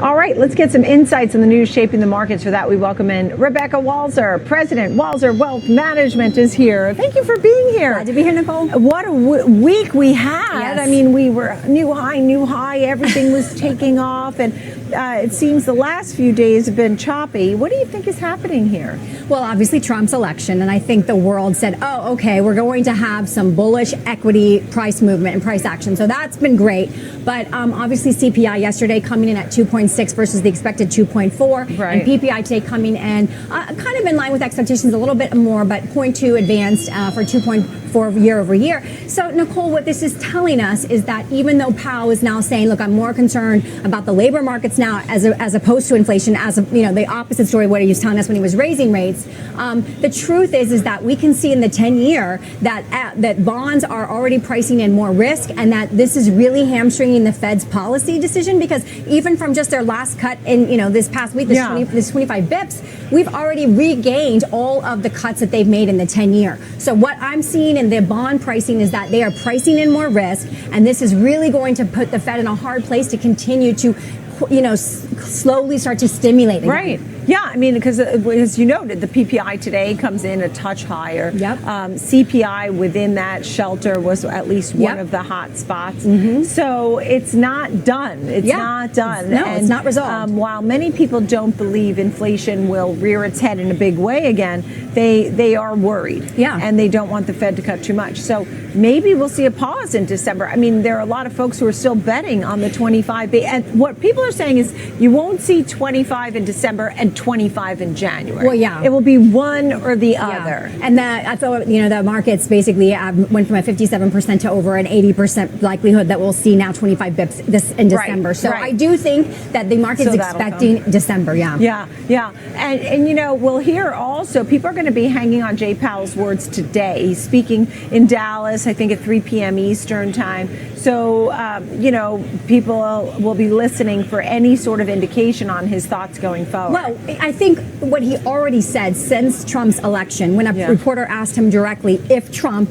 All right, let's get some insights on the news shaping the markets. For that, we welcome in Rebecca Walser, President, Walser Wealth Management is here. Thank you for being here. Glad to be here, Nicole. What a week we had. Yes. I mean, we were new high. Everything was taking off, and it seems the last few days have been choppy. What do you think is happening here? Well, obviously Trump's election, and I think the world said, oh, okay, we're going to have some bullish equity price movement and price action. So that's been great. But obviously CPI yesterday coming in at 2.6 versus the expected 2.4. Right. And PPI today coming in kind of in line with expectations, a little bit more, but 0.2 advanced for 2.4 year over year. So, Nicole, what this is telling us is that even though Powell is now saying, look, I'm more concerned about the labor markets now as opposed to inflation, the opposite story of what he was telling us when he was raising rates. The truth is that we can see in the 10-year that bonds are already pricing in more risk, and that this is really hamstringing the Fed's policy decision, because even from just their last cut in this past week, this 25 bips, we've already regained all of the cuts that they've made in the 10-year. So what I'm seeing in the bond pricing is that they are pricing in more risk, and this is really going to put the Fed in a hard place to continue to slowly start to stimulate again. Right. Yeah, I mean, because as you noted, the PPI today comes in a touch higher. Yep. CPI within that shelter was at least one of the hot spots. Mm-hmm. So it's not done. It's not done. It's not resolved. While many people don't believe inflation will rear its head in a big way again, they are worried. Yeah. And they don't want the Fed to cut too much. So maybe we'll see a pause in December. I mean, there are a lot of folks who are still betting on the 25. And what people are saying is you won't see 25 in December and 25 in January. Well, yeah. It will be one or the other. And I thought, the markets basically went from a 57% to over an 80% likelihood that we'll see now 25 bips in December. Right, so right. I do think that the market is expecting December. Yeah. And we'll hear also, people are going to be hanging on Jay Powell's words today. He's speaking in Dallas, I think at 3 p.m. Eastern time. So, people will be listening for any sort of indication on his thoughts going forward. Well, I think what he already said since Trump's election, when a reporter asked him directly if Trump,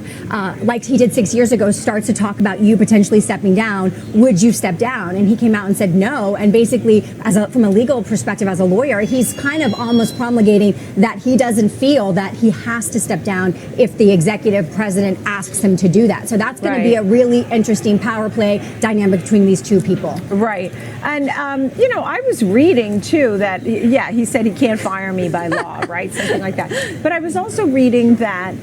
like he did 6 years ago, starts to talk about you potentially stepping down, would you step down? And he came out and said no. And basically, from a legal perspective, as a lawyer, he's kind of almost promulgating that he doesn't feel that he has to step down if the executive president asks him to do that. So that's going to be a really interesting power play dynamic between these two people. Right. And, I was reading, too, that, he said he can't fire me by law, right? Something like that. But I was also reading that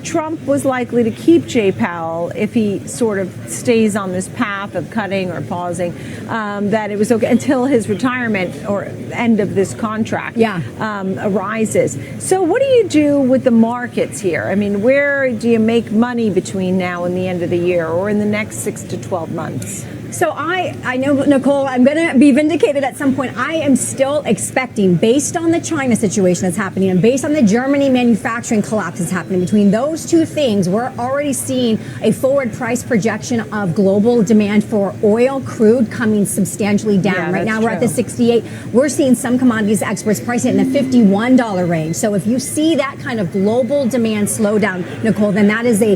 Trump was likely to keep Jay Powell if he sort of stays on this path of cutting or pausing, that it was okay until his retirement or end of this contract arises. So what do you do with the markets here? I mean, where do you make money between now and the end of the year or in the next 6 to 12 months? So I know, Nicole, I'm going to be vindicated at some point. I am still expecting, based on the China situation that's happening and based on the Germany manufacturing collapse that's happening, between those two things, we're already seeing a forward price projection of global demand for oil, crude, coming substantially down. Right now we're at the 68. We're seeing some commodities experts pricing in the $51 range. So if you see that kind of global demand slow down, Nicole, then that is a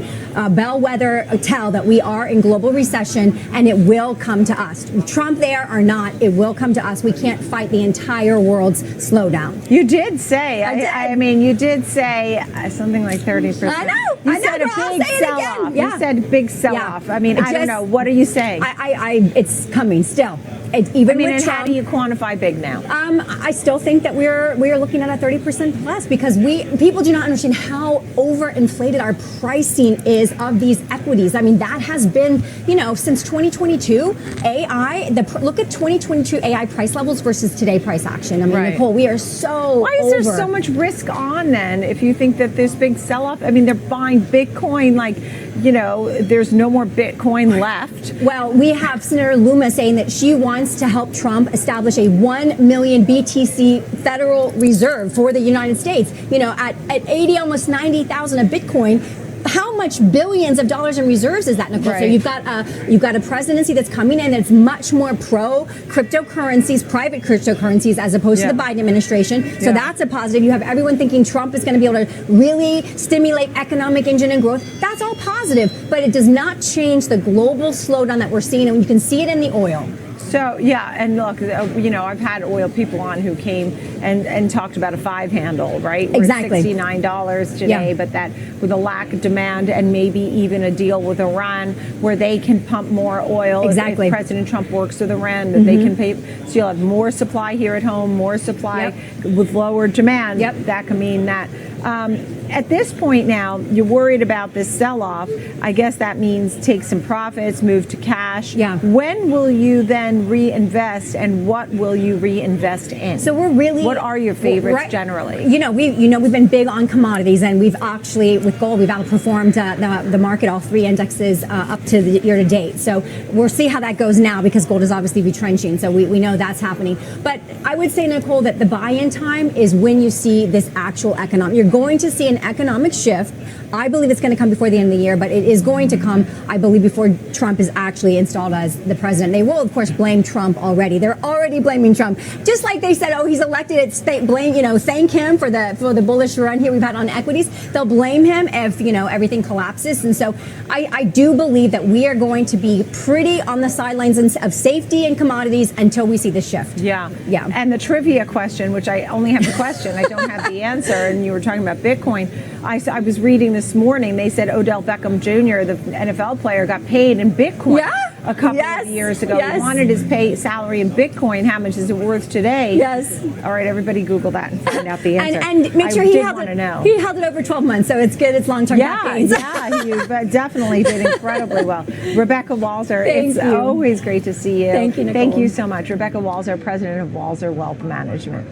bellwether tell that we are in global recession, and it will come to us. Trump there or not, it will come to us. We can't fight the entire world's slowdown. You did say, I mean, you did say something like 30%. I know. You said a big sell-off. Yeah. You said big sell-off. I mean, I don't know. What are you saying? It's coming still. Even with Trump, how do you quantify big now? I still think that we are looking at a 30% plus, because people do not understand how overinflated our pricing is of these equities. I mean, that has been, since 2022, look at 2022 AI price levels versus today price action. I mean, Nicole, we are so Why is there so much risk on then if you think that there's big sell-off? I mean, they're buying Bitcoin like, there's no more Bitcoin left. Well, we have Senator Luma saying that she wants to help Trump establish a 1 million BTC Federal Reserve for the United States. At 80, almost 90,000 a Bitcoin. How much billions of dollars in reserves is that, Nicole? Right. So you've got a presidency that's coming in that's much more pro cryptocurrencies, private cryptocurrencies, as opposed to the Biden administration. So that's a positive. You have everyone thinking Trump is going to be able to really stimulate economic engine and growth. That's all positive, but it does not change the global slowdown that we're seeing, and you can see it in the oil. So yeah, and look, I've had oil people on who came and talked about a 5 handle, right? We're Exactly. $69 today, Yeah. but that with a lack of demand and maybe even a deal with Iran where they can pump more oil Exactly. if President Trump works with Iran, that they can pay. So you'll have more supply here at home, more supply with lower demand. Yep. That can mean that. At this point now, you're worried about this sell-off. I guess that means take some profits, move to cash. Yeah. When will you then reinvest, and what will you reinvest in? So we're really. What are your favorites right, generally? We've been big on commodities, and we've actually with gold we've outperformed the market, all 3 indexes up to the year to date. So we'll see how that goes now because gold is obviously retrenching. So we know that's happening. But I would say, Nicole, that the buy-in time is when you see this actual economic. You're going to see an economic shift. I believe it's going to come before the end of the year, but it is going to come, I believe, before Trump is actually installed as the president. They will, of course, blame Trump already. They're already blaming Trump, just like they said, "Oh, he's elected." It's thank him for the bullish run here we've had on equities. They'll blame him if everything collapses. And so, I do believe that we are going to be pretty on the sidelines of safety and commodities until we see the shift. Yeah. Yeah. And the trivia question, which I only have the question, I don't have the answer, and you were talking about Bitcoin. I was reading this morning, they said Odell Beckham Jr., the NFL player, got paid in Bitcoin. Yeah. A couple of years ago. He wanted his salary in Bitcoin. How much is it worth today? Yes. All right, everybody Google that and find out the answer. And make sure he held it over 12 months, so it's good. It's long-term. You definitely did incredibly well. Rebecca Walser, it's always great to see you. Thank you, Nicole. Thank you so much. Rebecca Walser, president of Walser Wealth Management.